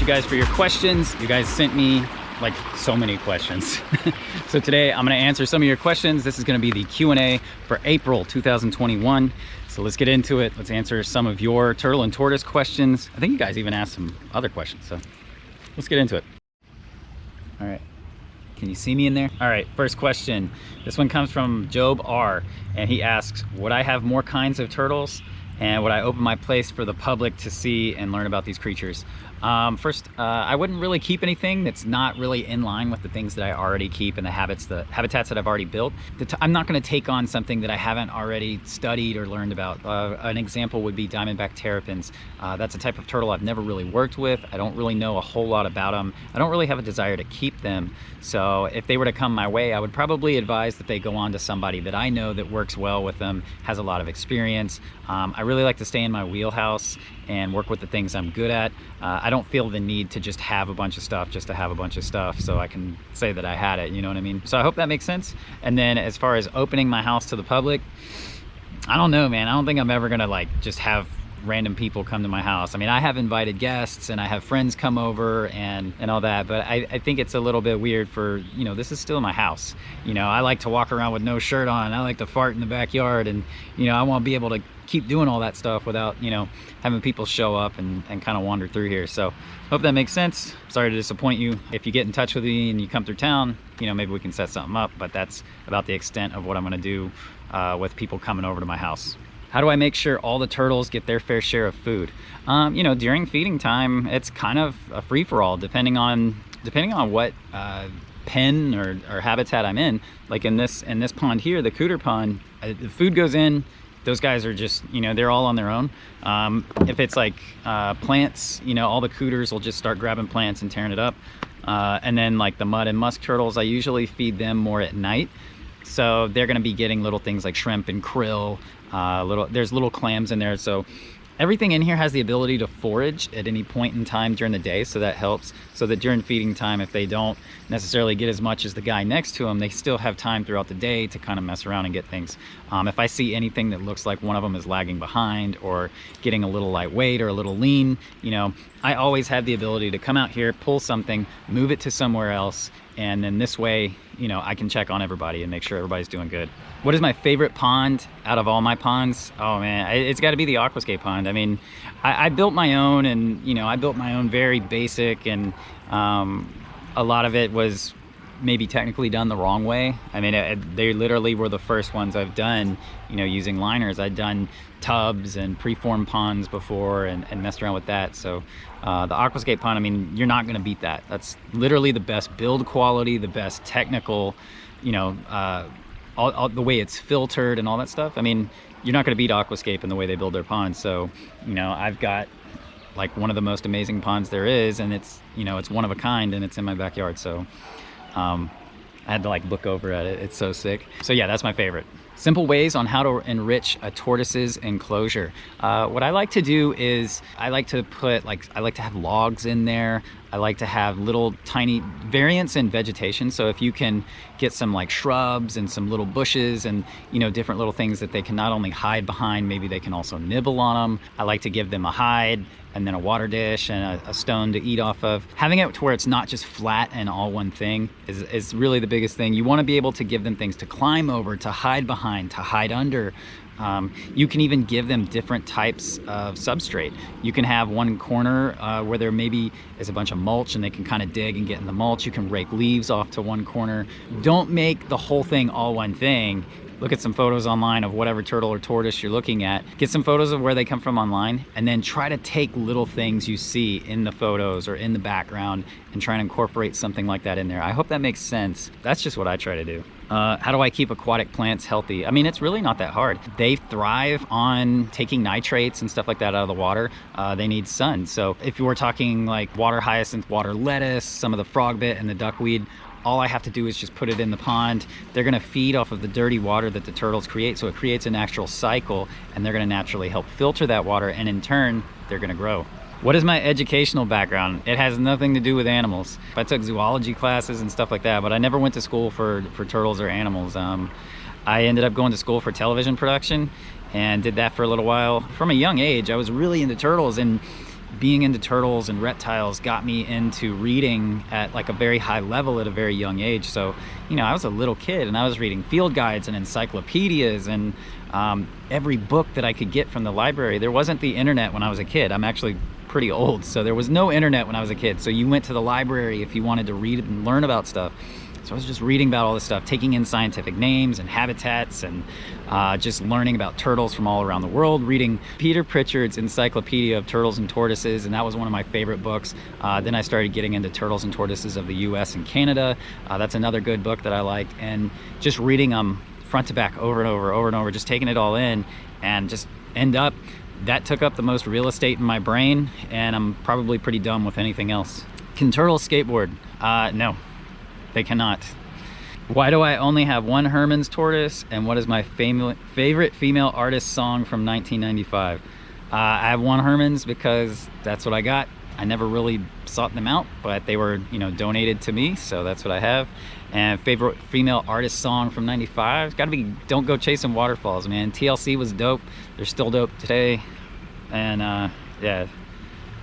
you guys for your questions. You guys sent me like so many questions. So today I'm gonna answer some of your questions. This is gonna be the Q&A for April 2021. So let's get into it. Let's answer some of your turtle and tortoise questions. I think you guys even asked some other questions, so let's get into it. All right, can you see me in there? All right, first question. This one comes from Job R, and he asks, would I have more kinds of turtles? And would I open my place for the public to see and learn about these creatures? First, I wouldn't really keep anything that's not really in line with the things that I already keep and the habitats that I've already built. I'm not going to take on something that I haven't already studied or learned about. An example would be diamondback terrapins. That's a type of turtle I've never really worked with. I don't really know a whole lot about them. I don't really have a desire to keep them. So if they were to come my way, I would probably advise that they go on to somebody that I know that works well with them, has a lot of experience. I really like to stay in my wheelhouse and work with the things I'm good at. I don't feel the need to just have a bunch of stuff just to have a bunch of stuff so I can say that I had it, you know what I mean? So I hope that makes sense. And then as far as opening my house to the public, I don't know, man. I don't think I'm ever gonna like just have random people come to my house. I mean, I have invited guests and I have friends come over and all that, but I think it's a little bit weird for, you know, this is still my house. You know, I like to walk around with no shirt on. I like to fart in the backyard, and, you know, I want to be able to keep doing all that stuff without, you know, having people show up and kind of wander through here. So hope that makes sense. Sorry to disappoint you. If you get in touch with me and you come through town, you know, maybe we can set something up, but that's about the extent of what I'm going to do with people coming over to my house. How do I make sure all the turtles get their fair share of food? You know, during feeding time, it's kind of a free-for-all depending on what pen or habitat I'm in. Like in this pond here, the Cooter pond, the food goes in. Those guys are just, you know, they're all on their own. If it's like plants, you know, all the Cooters will just start grabbing plants and tearing it up. And then like the mud and musk turtles, I usually feed them more at night. So they're gonna be getting little things like shrimp and krill. There's little clams in there. So everything in here has the ability to forage at any point in time during the day, so that helps. So that during feeding time, if they don't necessarily get as much as the guy next to them, they still have time throughout the day to kind of mess around and get things. If I see anything that looks like one of them is lagging behind or getting a little lightweight or a little lean, you know, I always have the ability to come out here, pull something, move it to somewhere else, and then this way, you know, I can check on everybody and make sure everybody's doing good. What is my favorite pond out of all my ponds? Oh man, it's got to be the aquascape pond. I mean, I built my own, and you know, I built my own very basic, and a lot of it was maybe technically done the wrong way. I mean, they literally were the first ones I've done, you know, using liners. I'd done tubs and preformed ponds before and messed around with that. So the aquascape pond, I mean, you're not gonna beat that. That's literally the best build quality, the best technical, you know, all the way it's filtered and all that stuff. I mean, you're not gonna beat aquascape in the way they build their ponds. So, you know, I've got like one of the most amazing ponds there is, and it's, you know, it's one of a kind, and it's in my backyard. So I had to like look over at it. It's so sick. So yeah, that's my favorite. Simple ways on how to enrich a tortoise's enclosure. What I like to do is I like to have logs in there. I like to have little tiny variants in vegetation. So if you can get some like shrubs and some little bushes and, you know, different little things that they can not only hide behind, maybe they can also nibble on them. I like to give them a hide and then a water dish and a stone to eat off of. Having it to where it's not just flat and all one thing is really the biggest thing. You want to be able to give them things to climb over, to hide behind, to hide under. You can even give them different types of substrate. You can have one corner where there maybe is a bunch of mulch and they can kind of dig and get in the mulch. You can rake leaves off to one corner. Don't make the whole thing all one thing. Look at some photos online of whatever turtle or tortoise you're looking at. Get some photos of where they come from online, and then try to take little things you see in the photos or in the background and try and incorporate something like that in there. I hope that makes sense. That's just what I try to do. How do I keep aquatic plants healthy? I mean, it's really not that hard. They thrive on taking nitrates and stuff like that out of the water. They need sun. So if you were talking like water hyacinth, water lettuce, some of the frogbit and the duckweed, all I have to do is just put it in the pond. They're gonna feed off of the dirty water that the turtles create, so it creates a natural cycle, and they're gonna naturally help filter that water, and in turn, they're gonna grow. What is my educational background? It has nothing to do with animals. I took zoology classes and stuff like that, but I never went to school for turtles or animals. I ended up going to school for television production and did that for a little while. From a young age, I was really into turtles, and being into turtles and reptiles got me into reading at like a very high level at a very young age. So, you know, I was a little kid and I was reading field guides and encyclopedias and every book that I could get from the library. There wasn't the internet when I was a kid. I'm actually pretty old, so there was no internet when I was a kid. So you went to the library if you wanted to read and learn about stuff. So I was just reading about all this stuff, taking in scientific names and habitats, and just learning about turtles from all around the world, reading Peter Pritchard's Encyclopedia of Turtles and Tortoises, and that was one of my favorite books. Then I started getting into Turtles and Tortoises of the US and Canada. That's another good book that I liked, and just reading them front to back over and over, just taking it all in, and just that took up the most real estate in my brain, and I'm probably pretty dumb with anything else. Can turtles skateboard? No. They cannot. Why do I only have one Herman's tortoise? And what is my favorite female artist song from 1995? I have one Herman's because that's what I got. I never really sought them out, but they were, you know, donated to me, so that's what I have. And favorite female artist song from 95? It's gotta be Don't Go Chasing Waterfalls, man. TLC was dope. They're still dope today. And yeah,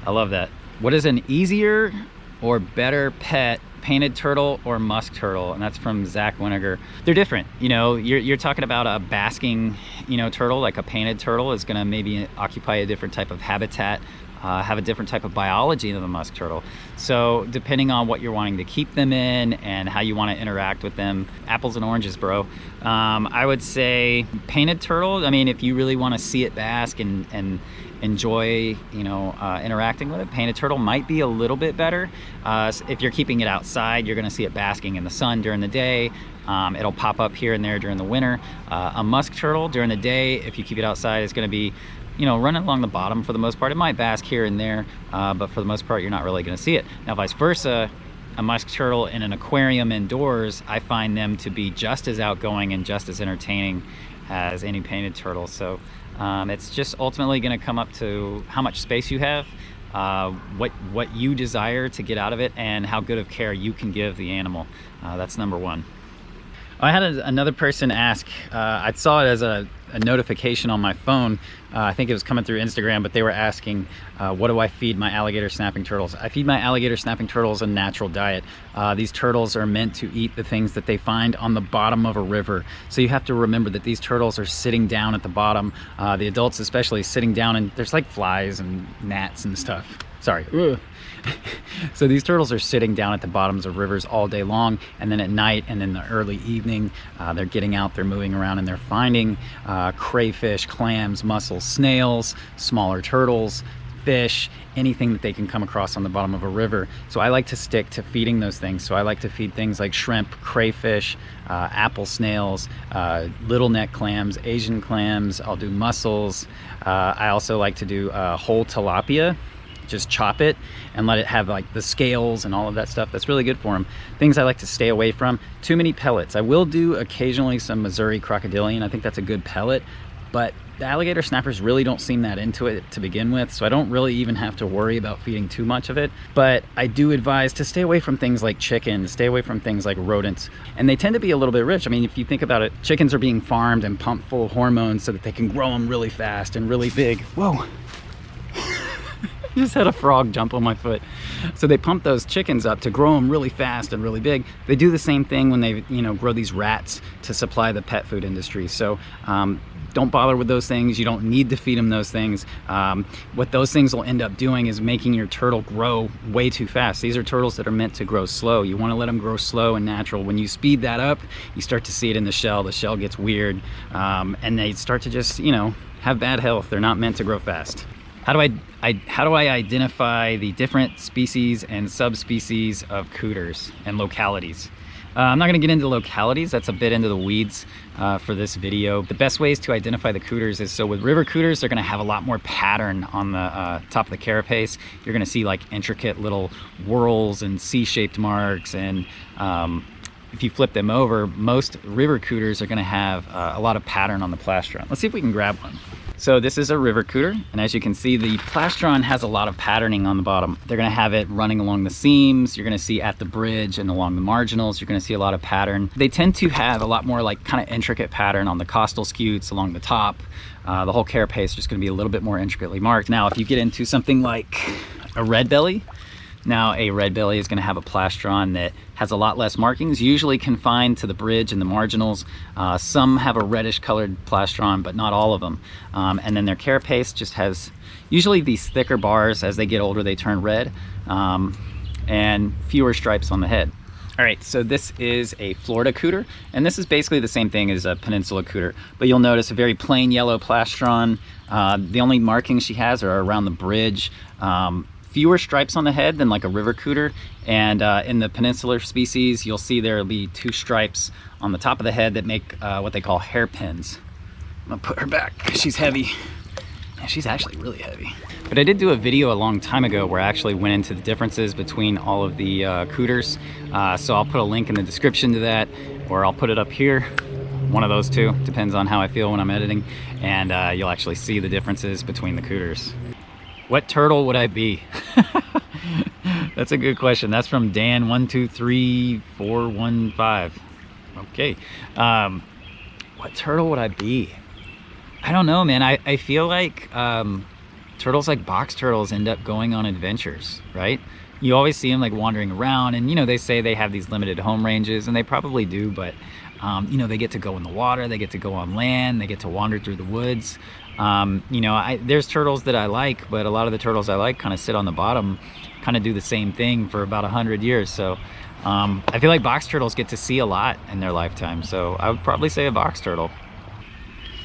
I love that. What is an easier or better pet, painted turtle or musk turtle? And that's from Zach Winiger. They're different. You know, you're talking about a basking, you know, turtle. Like a painted turtle is gonna maybe occupy a different type of habitat, have a different type of biology than the musk turtle. So depending on what you're wanting to keep them in and how you want to interact with them, apples and oranges, bro. I would say painted turtle. I mean, if you really want to see it bask and enjoy, you know, interacting with it, painted turtle might be a little bit better. So if you're keeping it outside, you're going to see it basking in the sun during the day. It'll pop up here and there during the winter. A musk turtle during the day, if you keep it outside, is going to be, you know, running along the bottom for the most part. It might bask here and there, but for the most part, you're not really going to see it. Now, vice versa, a musk turtle in an aquarium indoors, I find them to be just as outgoing and just as entertaining as any painted turtle. So it's just ultimately going to come up to how much space you have, what you desire to get out of it, and how good of care you can give the animal. That's number one. I had another person ask, I saw it as a notification on my phone. I think it was coming through Instagram, but they were asking, what do I feed my alligator snapping turtles? I feed my alligator snapping turtles a natural diet. These turtles are meant to eat the things that they find on the bottom of a river. So you have to remember that these turtles are sitting down at the bottom, the adults especially sitting down, and there's like flies and gnats and stuff. Sorry. So these turtles are sitting down at the bottoms of rivers all day long, and then at night and in the early evening, they're getting out, they're moving around, and they're finding crayfish, clams, mussels, snails, smaller turtles, fish, anything that they can come across on the bottom of a river. So I like to stick to feeding those things. So I like to feed things like shrimp, crayfish, apple snails, little neck clams, Asian clams. I'll do mussels. I also like to do whole tilapia. Just chop it and let it have like the scales and all of that stuff. That's really good for them. Things I like to stay away from: too many pellets. I will do occasionally some Missouri crocodilian. I think that's a good pellet, but the alligator snappers really don't seem that into it to begin with, so I don't really even have to worry about feeding too much of it. But I do advise to stay away from things like chicken, stay away from things like rodents, and they tend to be a little bit rich. I mean, if you think about it, chickens are being farmed and pumped full of hormones so that they can grow them really fast and really big. Whoa. Just had a frog jump on my foot. So they pump those chickens up to grow them really fast and really big. They do the same thing when they, you know, grow these rats to supply the pet food industry. So don't bother with those things. You don't need to feed them those things. What those things will end up doing is making your turtle grow way too fast. These are turtles that are meant to grow slow. You want to let them grow slow and natural. When you speed that up, you start to see it in the shell. The shell gets weird, and they start to just, you know, have bad health. They're not meant to grow fast. How do I identify the different species and subspecies of cooters and localities? I'm not going to get into localities. That's a bit into the weeds for this video. The best ways to identify the cooters is, so with river cooters, they're going to have a lot more pattern on the top of the carapace. You're going to see like intricate little whorls and C-shaped marks, and if you flip them over, most river cooters are going to have a lot of pattern on the plastron. Let's see if we can grab one. So this is a river cooter, and as you can see, the plastron has a lot of patterning on the bottom. They're gonna have it running along the seams. You're gonna see at the bridge and along the marginals, you're gonna see a lot of pattern. They tend to have a lot more like kind of intricate pattern on the costal scutes along the top. The whole carapace is just gonna be a little bit more intricately marked. Now, if you get into something like a red belly, now a red belly is going to have a plastron that has a lot less markings, usually confined to the bridge and the marginals. Some have a reddish colored plastron, but not all of them. And then their carapace just has usually these thicker bars. As they get older, they turn red, and fewer stripes on the head. All right, so this is a Florida cooter, and this is basically the same thing as a peninsula cooter, but you'll notice a very plain yellow plastron. The only markings she has are around the bridge. Fewer stripes on the head than like a river cooter, and in the peninsular species you'll see there'll be 2 stripes on the top of the head that make what they call hairpins. I'm gonna put her back because she's heavy. Yeah, she's actually really heavy. But I did do a video a long time ago where I actually went into the differences between all of the cooters, so I'll put a link in the description to that, or I'll put it up here. One of those two, depends on how I feel when I'm editing, and you'll actually see the differences between the cooters. What turtle would I be? That's a good question. That's from Dan123415. Okay. What turtle would I be? I don't know, man. I feel like turtles like box turtles end up going on adventures, right? You always see them like wandering around, and you know, they say they have these limited home ranges, and they probably do, but you know, they get to go in the water, they get to go on land, they get to wander through the woods. You know, there's turtles that I like, but a lot of the turtles I like kind of sit on the bottom, kind of do the same thing for about 100 years. So I feel like box turtles get to see a lot in their lifetime. So I would probably say a box turtle.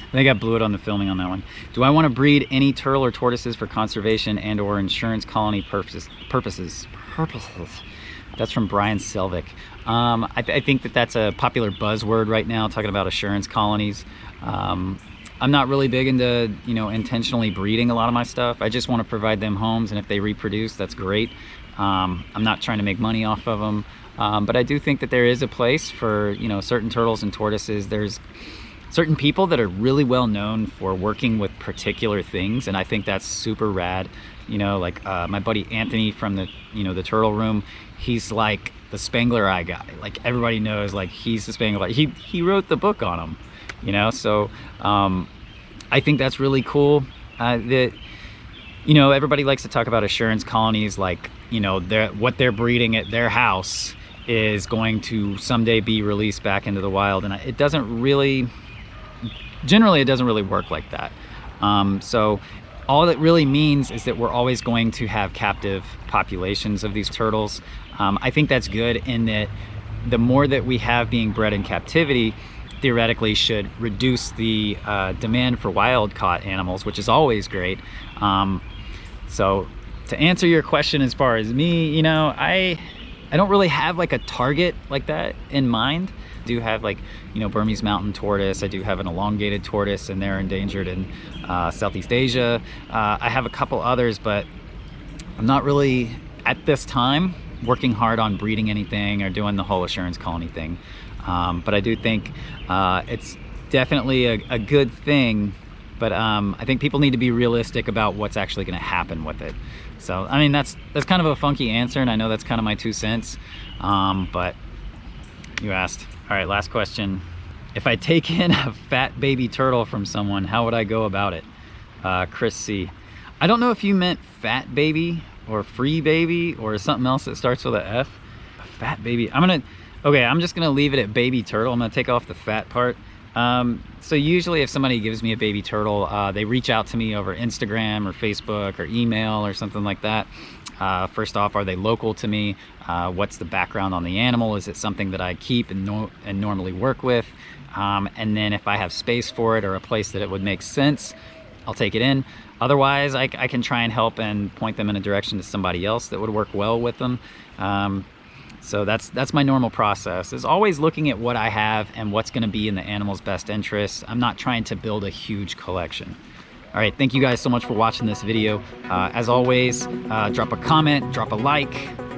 I think I blew it on the filming on that one. Do I want to breed any turtle or tortoises for conservation and or insurance colony purposes? That's from Brian Selvik. I think that that's a popular buzzword right now, talking about assurance colonies. I'm not really big into, you know, intentionally breeding a lot of my stuff. I just want to provide them homes, and if they reproduce, that's great. I'm not trying to make money off of them, but I do think that there is a place for, you know, certain turtles and tortoises. There's certain people that are really well known for working with particular things, and I think that's super rad. You know, like my buddy Anthony from the, you know, the Turtle Room, he's like the Spangler Eye guy. Like everybody knows, like he's the Spangler Eye. He wrote the book on him, you know. So I think that's really cool. That, you know, everybody likes to talk about assurance colonies, like, you know, what they're breeding at their house is going to someday be released back into the wild, and it doesn't really. Generally, it doesn't really work like that. So all that really means is that we're always going to have captive populations of these turtles. I think that's good in that the more that we have being bred in captivity, theoretically should reduce the demand for wild caught animals, which is always great. So to answer your question as far as me, you know, I don't really have like a target like that in mind. I do have, like, you know, Burmese mountain tortoise. I do have an elongated tortoise, and they're endangered in Southeast Asia. I have a couple others, but I'm not really at this time working hard on breeding anything or doing the whole assurance colony thing. But I do think it's definitely a good thing, but I think people need to be realistic about what's actually going to happen with it. So I mean, that's kind of a funky answer, and I know that's kind of my 2 cents, but you asked. All right, last question. If I take in a fat baby turtle from someone, how would I go about it? Chris C. I don't know if you meant fat baby or free baby or something else that starts with a F. A fat baby. Okay, I'm just gonna leave it at baby turtle. I'm gonna take off the fat part. So usually if somebody gives me a baby turtle, they reach out to me over Instagram or Facebook or email or something like that. First off, are they local to me? What's the background on the animal? Is it something that I keep and normally work with? And then if I have space for it or a place that it would make sense, I'll take it in. Otherwise, I can try and help and point them in a direction to somebody else that would work well with them. So that's my normal process, is always looking at what I have and what's going to be in the animal's best interest. I'm not trying to build a huge collection. All right, thank you guys so much for watching this video. As always, drop a comment, drop a like,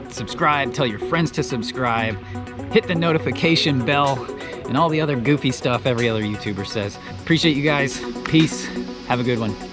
subscribe, tell your friends to subscribe, hit the notification bell, and all the other goofy stuff every other YouTuber says. Appreciate you guys. Peace. Have a good one.